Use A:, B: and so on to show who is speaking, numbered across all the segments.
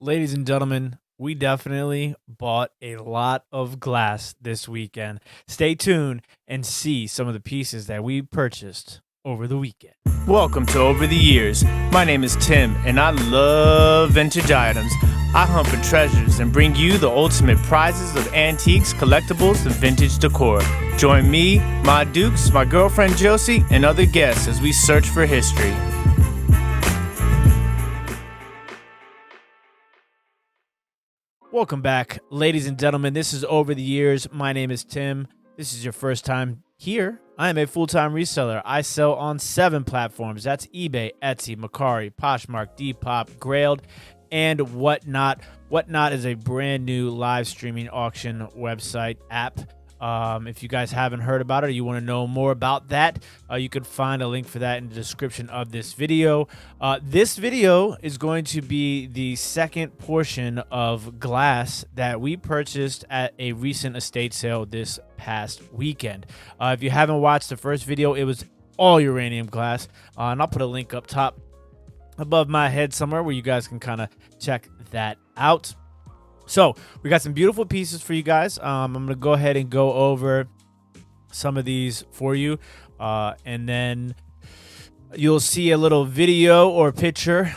A: Ladies and gentlemen, we definitely bought a lot of glass this weekend. Stay tuned and see some of the pieces that we purchased over the weekend.
B: Welcome to Over the Years. My name is Tim, and I love vintage items. I hunt for treasures and bring you the ultimate prizes of antiques, collectibles, and vintage decor. Join me, my dukes, my girlfriend Josie, and other guests as we search for history.
A: Welcome back, ladies and gentlemen. This is Over the Years. My name is Tim. This is your first time here. I am a full-time reseller. I sell on 7 platforms. That's eBay, Etsy, Mercari, Poshmark, Depop, Grailed, and Whatnot. Whatnot is a brand new live streaming auction website app. If you guys haven't heard about it or you want to know more about that, you can find a link for that in the description of this video. This video is going to be the second portion of glass that we purchased at a recent estate sale this past weekend. If you haven't watched the first video, it was all uranium glass, and I'll put a link up top above my head somewhere where you guys can kind of check that out. So we got some beautiful pieces for you guys. I'm going to go ahead and go over some of these for you. And then you'll see a little video or picture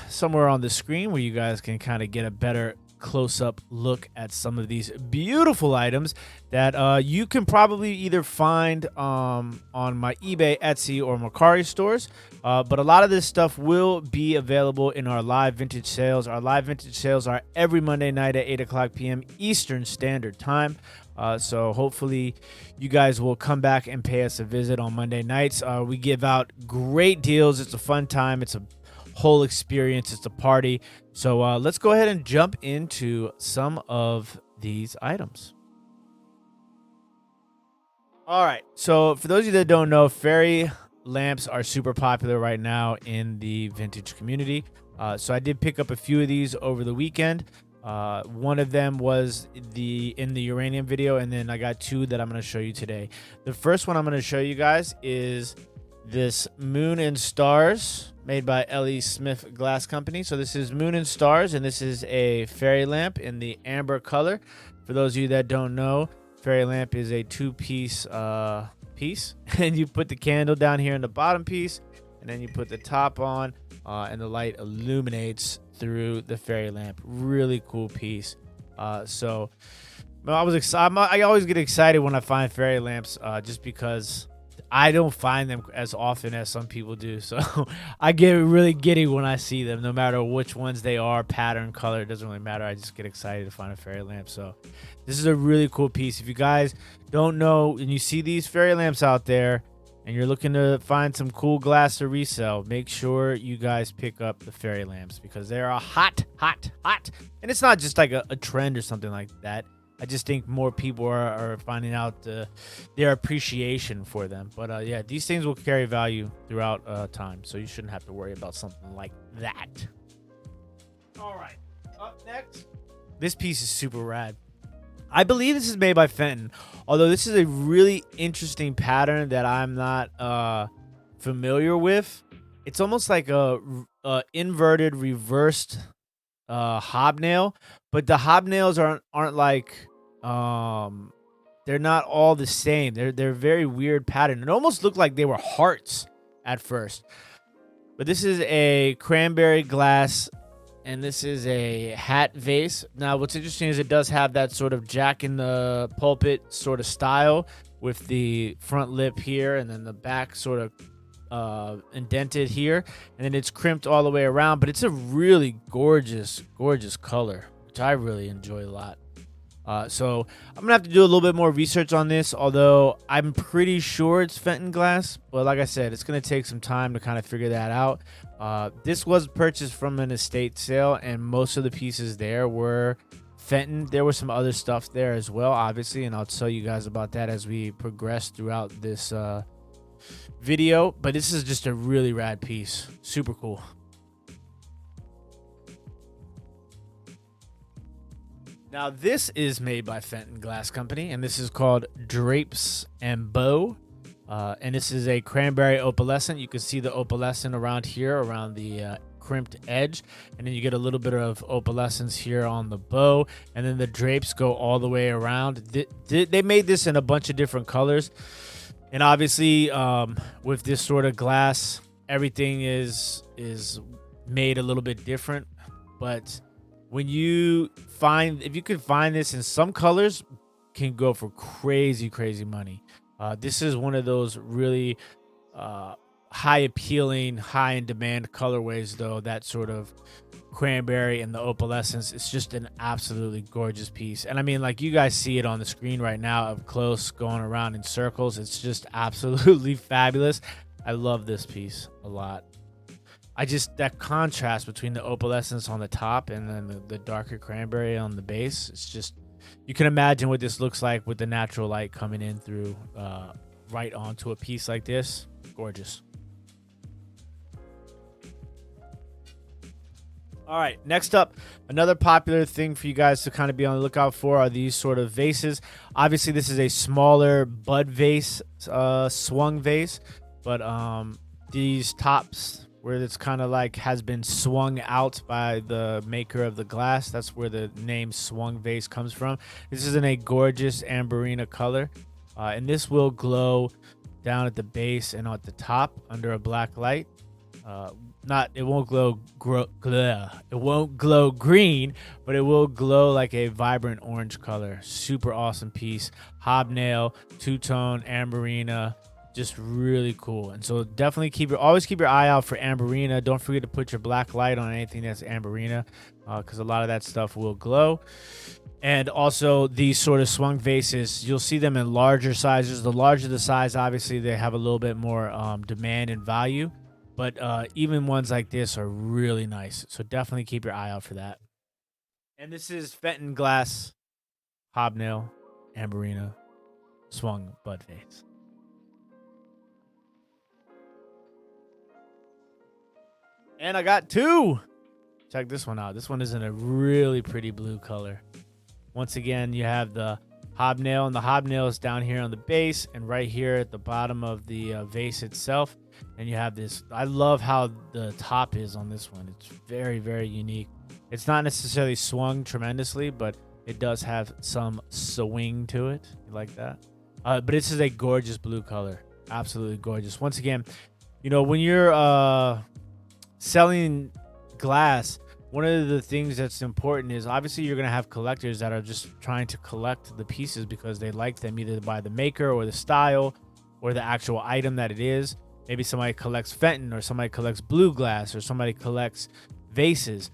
A: somewhere on the screen where you guys can kind of get a better close-up look at some of these beautiful items that you can probably either find on my eBay, Etsy, or Mercari stores. But a lot of this stuff will be available in our live vintage sales. Our live vintage sales are every Monday night at 8 o'clock p.m. Eastern Standard Time. So hopefully you guys will come back and pay us a visit on Monday nights. We give out great deals. It's a fun time. It's a whole experience. It's a party. So let's go ahead and jump into some of these items. All right. So for those of you that don't know, fairy lamps are super popular right now in the vintage community. So I did pick up a few of these over the weekend. One of them was in the uranium video, and then I got 2 that I'm going to show you today. The first one I'm going to show you guys is this Moon and Stars made by L.E. Smith Glass Company. So this is Moon and Stars, and this is a fairy lamp in the amber color. For those of you that don't know, fairy lamp is a 2-piece piece, and you put the candle down here in the bottom piece, and then you put the top on, and the light illuminates through the fairy lamp. Really cool piece. So I was excited. I always get excited when I find fairy lamps, just because I don't find them as often as some people do. So I get really giddy when I see them, no matter which ones they are, pattern, color, it doesn't really matter. I just get excited to find a fairy lamp. So this is a really cool piece. If you guys don't know and you see these fairy lamps out there and you're looking to find some cool glass to resell, make sure you guys pick up the fairy lamps because they are hot. And it's not just like a trend or something like that. I just think more people are finding out their appreciation for them. But yeah, these things will carry value throughout time, so you shouldn't have to worry about something like that. All right, up next, this piece is super rad. I believe this is made by Fenton, although this is a really interesting pattern that I'm not familiar with. It's almost like a inverted, reversed hobnail, but the hobnails aren't like they're not all the same. They're very weird pattern. It almost looked like they were hearts at first. But this is a cranberry glass, and this is a hat vase. Now, what's interesting is it does have that sort of Jack in the Pulpit sort of style with the front lip here, and then the back sort of indented here, and then it's crimped all the way around. But it's a really gorgeous color, which I really enjoy a lot. So I'm gonna have to do a little bit more research on this, although I'm pretty sure it's Fenton glass. But like I said, it's gonna take some time to kind of figure that out. This was purchased from an estate sale, and most of the pieces there were Fenton. There was some other stuff there as well, obviously, and I'll tell you guys about that as we progress throughout this video. But this is just a really rad piece. Super cool. Now, this is made by Fenton Glass Company, and this is called Drapes and Bow. And this is a cranberry opalescent. You can see the opalescent around here, around the crimped edge, and then you get a little bit of opalescence here on the bow, and then the drapes go all the way around. They made this in a bunch of different colors, and obviously with this sort of glass, everything is made a little bit different. But if you can find this in some colors, can go for crazy money. This is one of those really high appealing, high in demand colorways, though. That sort of cranberry and the opalescence, it's just an absolutely gorgeous piece. And I mean, like, you guys see it on the screen right now up close, going around in circles. It's just absolutely fabulous. I love this piece a lot. That contrast between the opalescence on the top and then the darker cranberry on the base, it's just, you can imagine what this looks like with the natural light coming in through right onto a piece like this. Gorgeous. All right, next up, another popular thing for you guys to kind of be on the lookout for are these sort of vases. Obviously, this is a smaller bud vase, swung vase, but these tops, where it's kind of like has been swung out by the maker of the glass, that's where the name swung vase comes from. This is in a gorgeous amberina color, and this will glow down at the base and at the top under a black light. It won't glow green, but it will glow like a vibrant orange color. Super awesome piece. Hobnail, two-tone, amberina, just really cool. And so definitely always keep your eye out for amberina. Don't forget to put your black light on anything that's amberina, because a lot of that stuff will glow. And also these sort of swung vases, you'll see them in larger sizes. The larger the size, obviously they have a little bit more demand and value, but even ones like this are really nice. So definitely keep your eye out for that. And this is Fenton glass, hobnail, amberina, swung bud vase. And I got two. Check this one out. This one is in a really pretty blue color. Once again, you have the hobnail, and the hobnail is down here on the base and right here at the bottom of the vase itself. And you have this. I love how the top is on this one. It's very, very unique. It's not necessarily swung tremendously, but it does have some swing to it. You like that? But this is a gorgeous blue color. Absolutely gorgeous. Once again, when you're selling glass, one of the things that's important is obviously you're going to have collectors that are just trying to collect the pieces because they like them either by the maker or the style or the actual item that it is. Maybe somebody collects Fenton, or somebody collects blue glass, or somebody collects vases.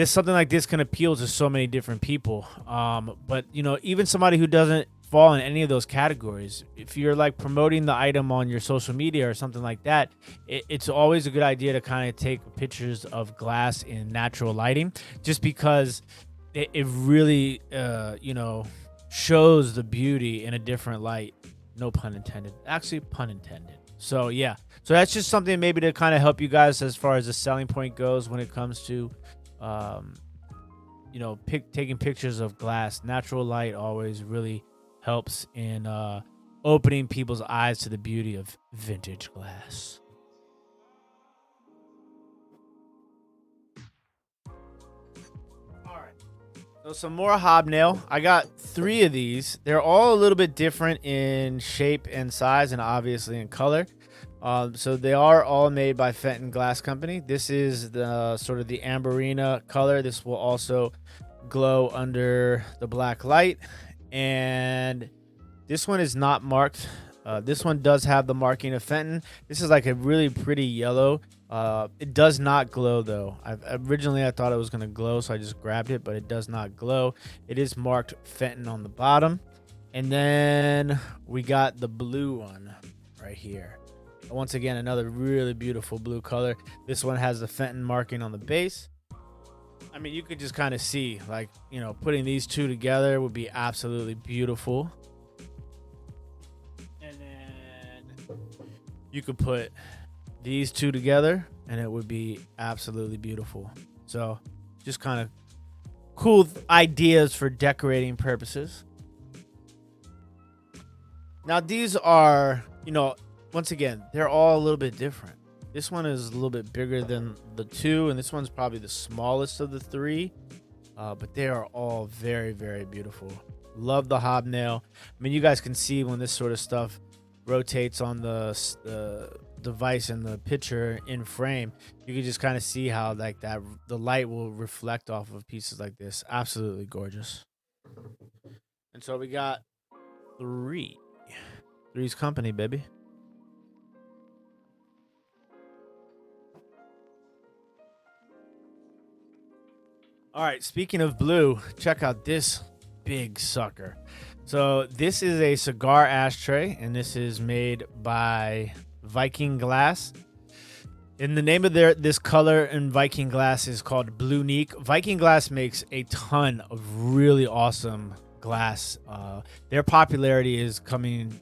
A: Something like this can appeal to so many different people. But even somebody who doesn't fall in any of those categories, if you're like promoting the item on your social media or something like that, it's always a good idea to kind of take pictures of glass in natural lighting, just because it really shows the beauty in a different light. No pun intended. Actually, pun intended. So yeah, so that's just something maybe to kind of help you guys as far as the selling point goes when it comes to taking pictures of glass. Natural light always really helps in opening people's eyes to the beauty of vintage glass. All right. So some more hobnail. I got 3 of these. They're all a little bit different in shape and size, and obviously in color. So they are all made by Fenton Glass Company. This is the sort of the amberina color. This will also glow under the black light. And this one is not marked. This one does have the marking of Fenton. This is like a really pretty yellow. It does not glow though. Originally I thought it was going to glow, so I just grabbed it, but it does not glow. It is marked Fenton on the bottom. And then we got the blue one right here. Once again, another really beautiful blue color. This one has the Fenton marking on the base. I mean, you could just kind of see, like, putting these two together would be absolutely beautiful. And then you could put these two together and it would be absolutely beautiful. So just kind of cool ideas for decorating purposes. Now, these are, once again, they're all a little bit different. This one is a little bit bigger than the two, and this one's probably the smallest of the three. But they are all very, very beautiful. Love the hobnail. I mean, you guys can see when this sort of stuff rotates on the device and the picture in frame, you can just kind of see how like that the light will reflect off of pieces like this. Absolutely gorgeous. And so we got three. Three's company, baby. All right, speaking of blue, check out this big sucker. So this is a cigar ashtray, and this is made by Viking Glass. And the name of this color in Viking Glass is called Blue Neek. Viking Glass makes a ton of really awesome glass. Their popularity is coming,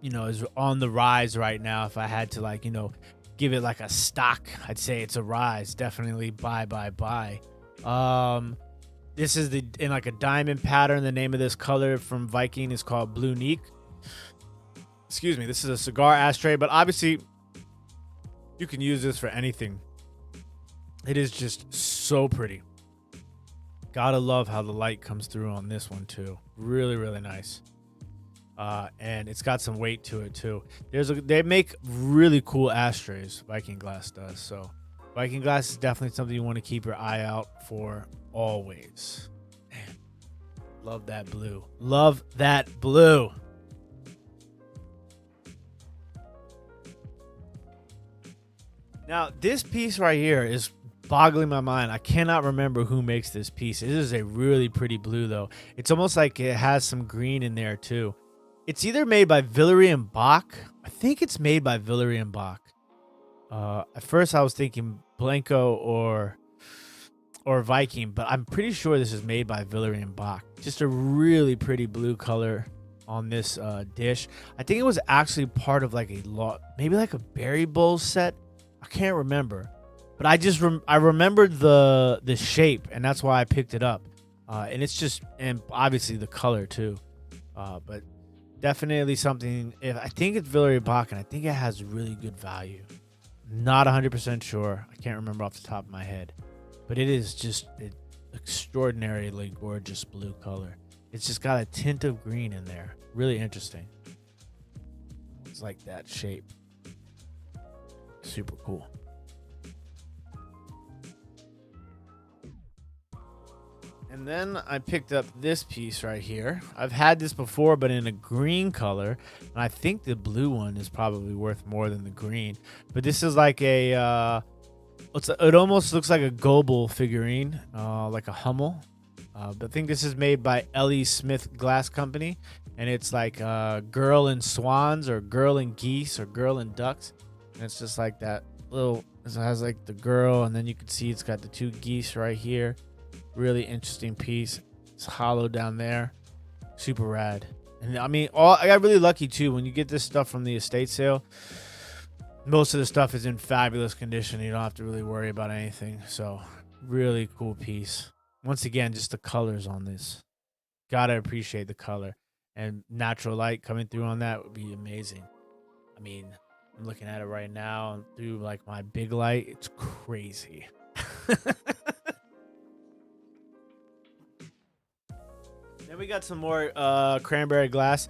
A: is on the rise right now. If I had to give it like a stock, I'd say it's a rise. Definitely buy. This is in like a diamond pattern. The name of this color from Viking is called Blue Neek. Excuse me. This is a cigar ashtray, but obviously you can use this for anything. It is just so pretty. Gotta love how the light comes through on this one too. Really, really nice. And it's got some weight to it too. They make really cool ashtrays. Viking Glass does. So Viking Glass is definitely something you want to keep your eye out for always. Man, love that blue. Love that blue. Now, this piece right here is boggling my mind. I cannot remember who makes this piece. It is a really pretty blue, though. It's almost like it has some green in there, too. It's either made by Villeray and Bach. I think it's made by Villeray and Bach. At first, I was thinking Blanco or Viking, but I'm pretty sure this is made by Villeray and Bach. Just a really pretty blue color on this dish. I think it was actually part of like maybe like a berry bowl set. I can't remember, but I remembered the shape, and that's why I picked it up. And it's just, and obviously the color too. But definitely something. I think it's Villeray Bach, and I think it has really good value. Not 100% sure. I can't remember off the top of my head, but it is just an extraordinarily gorgeous blue color. It's just got a tint of green in there. Really interesting. It's like that shape. Super cool. And then I picked up this piece right here. I've had this before, but in a green color. And I think the blue one is probably worth more than the green. But this is like it almost looks like a Goebel figurine, like a Hummel. But I think this is made by L.E. Smith Glass Company. And it's like Girl and Swans, or Girl and Geese, or Girl and Ducks. And it's just like that little, it has like the girl, and then you can see it's got the two geese right here. Really interesting piece. It's hollow down there. Super rad. And I mean, I got really lucky too. When you get this stuff from the estate sale, most of the stuff is in fabulous condition. You don't have to really worry about anything. So really cool piece. Once again, just the colors on this. Gotta appreciate the color. And natural light coming through on that would be amazing. I mean, I'm looking at it right now through like my big light. It's crazy. Then we got some more cranberry glass.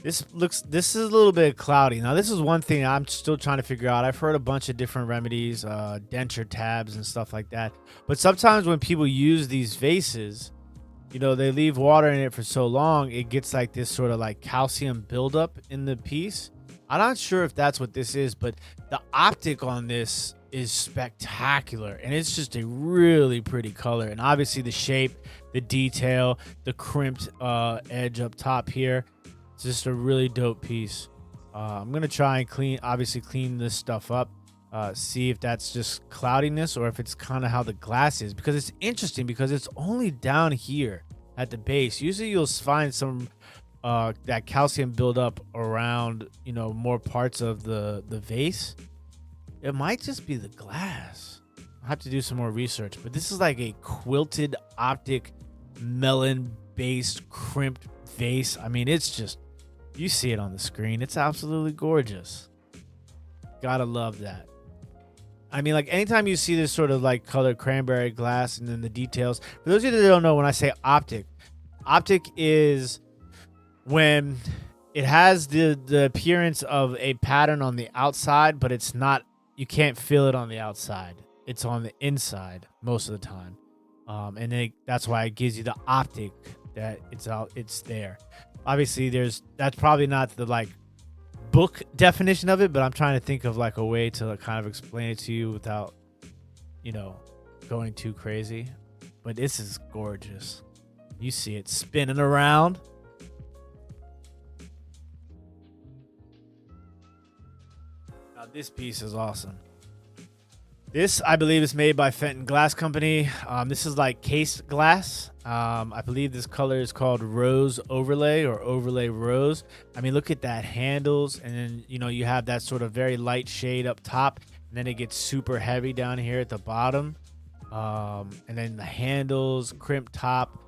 A: This is a little bit cloudy. Now, this is one thing I'm still trying to figure out. I've heard a bunch of different remedies, denture tabs and stuff like that. But sometimes when people use these vases, they leave water in it for so long, it gets like this sort of like calcium buildup in the piece. I'm not sure if that's what this is, but the optic on this is spectacular, and it's just a really pretty color. And obviously the shape, the detail, the crimped edge up top here, it's just a really dope piece. I'm gonna try and clean this stuff up, see if that's just cloudiness or if it's kind of how the glass is, because it's interesting because it's only down here at the base. Usually you'll find some that calcium buildup around more parts of the vase. It might just be the glass. I'll have to do some more research, but this is like a quilted optic melon based crimped vase. I mean, it's just, you see it on the screen, it's absolutely gorgeous. Gotta love that. I mean, like anytime you see this sort of like colored cranberry glass and then the details. For those of you that don't know, when I say optic is when it has the appearance of a pattern on the outside, but it's not. You can't feel it on the outside. It's on the inside most of the time, and that's why it gives you the optic that it's there. Obviously, that's probably not the like book definition of it, but I'm trying to think of like a way to like, kind of explain it to you without, going too crazy. But this is gorgeous. You see it spinning around. Now this piece is awesome. This, I believe, is made by Fenton Glass Company. This is like cased glass. I believe this color is called Rose Overlay or Overlay Rose. I mean, look at that handles. And then, you have that sort of very light shade up top. And then it gets super heavy down here at the bottom. And then the handles, crimp top.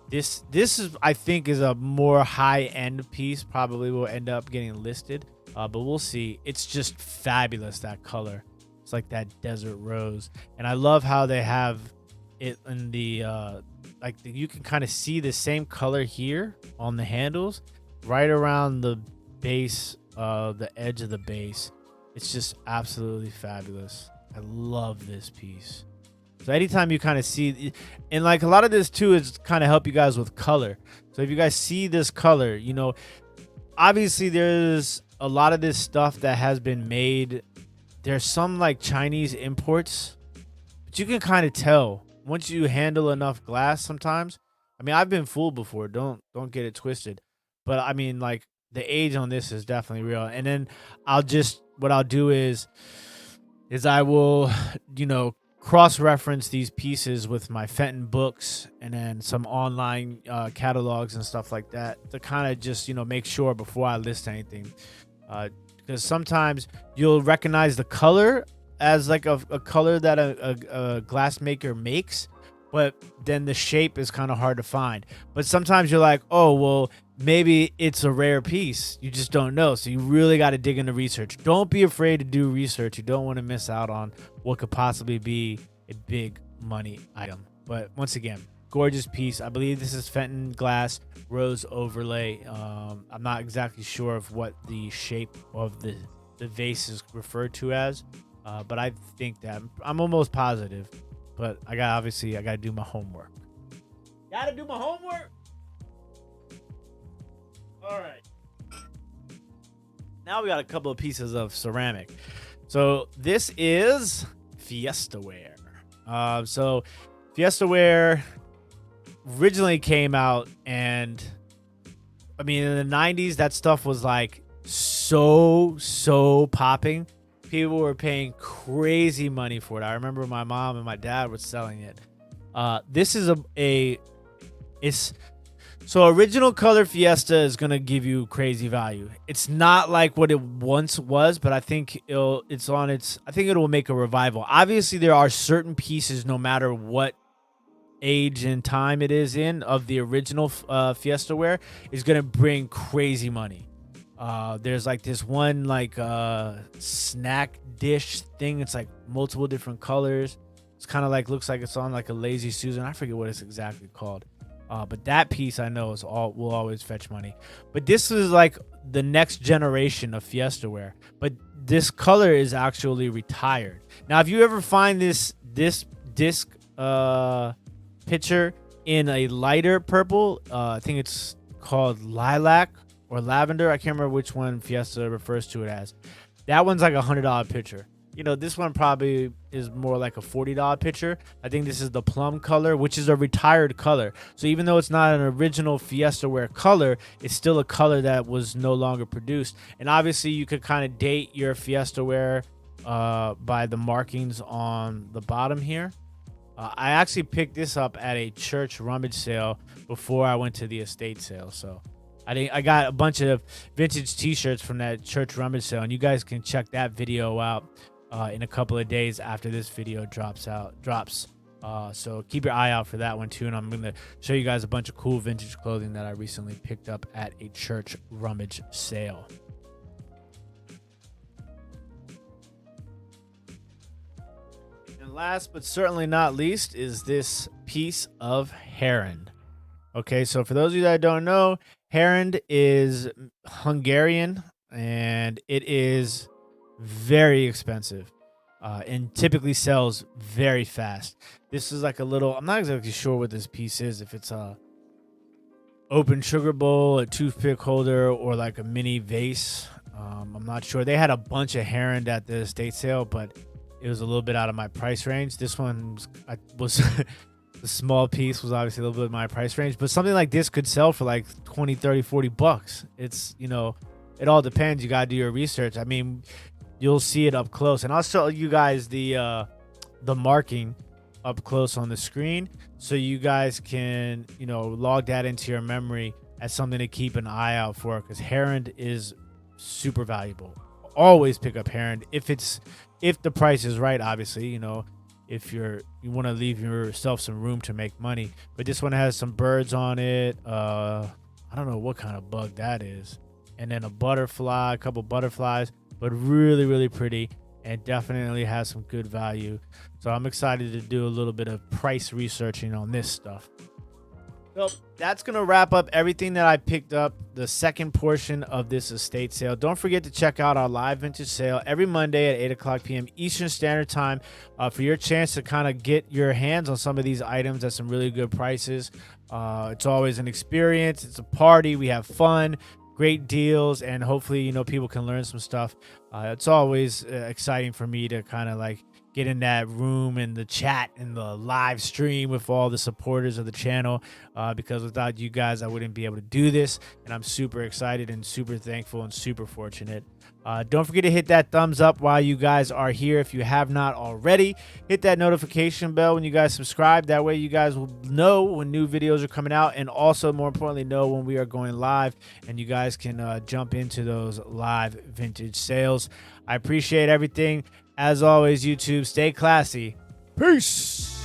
A: This is, I think, is a more high-end piece. Probably will end up getting listed. But we'll see. It's just fabulous, that color. It's like that desert rose. And I love how they have it in the you can kind of see the same color here on the handles right around the base, the edge of the base. It's just absolutely fabulous. I love this piece. So anytime you kind of see, and like a lot of this too is kind of help you guys with color. So if you guys see this color, obviously there's a lot of this stuff that has been made. There's some like Chinese imports, but you can kind of tell once you handle enough glass sometimes. I mean, I've been fooled before. Don't get it twisted. But I mean, like the age on this is definitely real. And then what I'll do is I will, cross-reference these pieces with my Fenton books and then some online catalogs and stuff like that to kind of just, make sure before I list anything. Because sometimes you'll recognize the color as like a color that a glass maker makes, but then the shape is kind of hard to find. But sometimes you're like, oh, well, maybe it's a rare piece. You just don't know. So you really got to dig into research. Don't be afraid to do research. You don't want to miss out on what could possibly be a big money item. But once again, gorgeous piece. I believe this is Fenton Glass Rose Overlay. I'm not exactly sure of what the shape of the vase is referred to as, but I think that I'm almost positive. But I got to do my homework. Gotta do my homework. All right. Now we got a couple of pieces of ceramic. So this is Fiestaware. So Fiestaware originally came out, and I mean, in the 90s, that stuff was like so popping. People were paying crazy money for it. I remember my mom and my dad were selling it. This is so original color Fiesta is gonna give you crazy value. It's not like what it once was, but I think I think it will make a revival. Obviously, there are certain pieces, no matter what age and time it is in, of the original Fiestaware, is gonna bring crazy money. There's like this one like snack dish thing. It's like multiple different colors. It's kind of like, looks like it's on like a Lazy Susan. I forget what it's exactly called. But that piece I know will always fetch money. But this is like the next generation of Fiestaware. But this color is actually retired. Now, if you ever find this disc picture in a lighter purple, I think it's called lilac or lavender. I can't remember which one Fiesta refers to it as. That one's like $100 picture. This one probably is more like a $40 picture. I think this is the plum color, which is a retired color. So even though it's not an original Fiestaware color, it's still a color that was no longer produced. And obviously, you could kind of date your Fiestaware by the markings on the bottom here. I actually picked this up at a church rummage sale before I went to the estate sale. So I got a bunch of vintage T-shirts from that church rummage sale, and you guys can check that video out in a couple of days after this video drops. So keep your eye out for that one too, and I'm going to show you guys a bunch of cool vintage clothing that I recently picked up at a church rummage sale. last but certainly not least is this piece of Heron. Okay, so for those of you that don't know, Heron is Hungarian and it is very expensive and typically sells very fast. This is like a little, I'm not exactly sure what this piece is, if it's a open sugar bowl, a toothpick holder, or like a mini vase. I'm not sure. They had a bunch of Heron at the estate sale, but it was a little bit out of my price range. This one was the small piece was obviously a little bit of my price range, but something like this could sell for like 20, 30, 40 bucks. It's, you know, it all depends. You got to do your research. I mean, you'll see it up close, and I'll show you guys the marking up close on the screen, so you guys can, you know, log that into your memory as something to keep an eye out for, because Heron is super valuable. Always pick up Heron if the price is right, obviously, you know, if you want to leave yourself some room to make money. But this one has some birds on it. I don't know what kind of bug that is, and then a butterfly, a couple butterflies, but really, really pretty, and definitely has some good value. So I'm excited to do a little bit of price researching on this stuff. So that's going to wrap up everything that I picked up, the second portion of this estate sale. Don't forget to check out our live vintage sale every Monday at 8 o'clock p.m. Eastern Standard Time for your chance to kind of get your hands on some of these items at some really good prices. It's always an experience. It's a party. We have fun, great deals, and hopefully, you know, people can learn some stuff. It's always exciting for me to kind of like get in that room and the chat and the live stream with all the supporters of the channel, because without you guys, I wouldn't be able to do this. And I'm super excited and super thankful and super fortunate. Don't forget to hit that thumbs up while you guys are here. If you have not already, hit that notification bell when you guys subscribe. That way you guys will know when new videos are coming out, and also more importantly, know when we are going live, and you guys can jump into those live vintage sales. I appreciate everything. As always, YouTube, stay classy. Peace.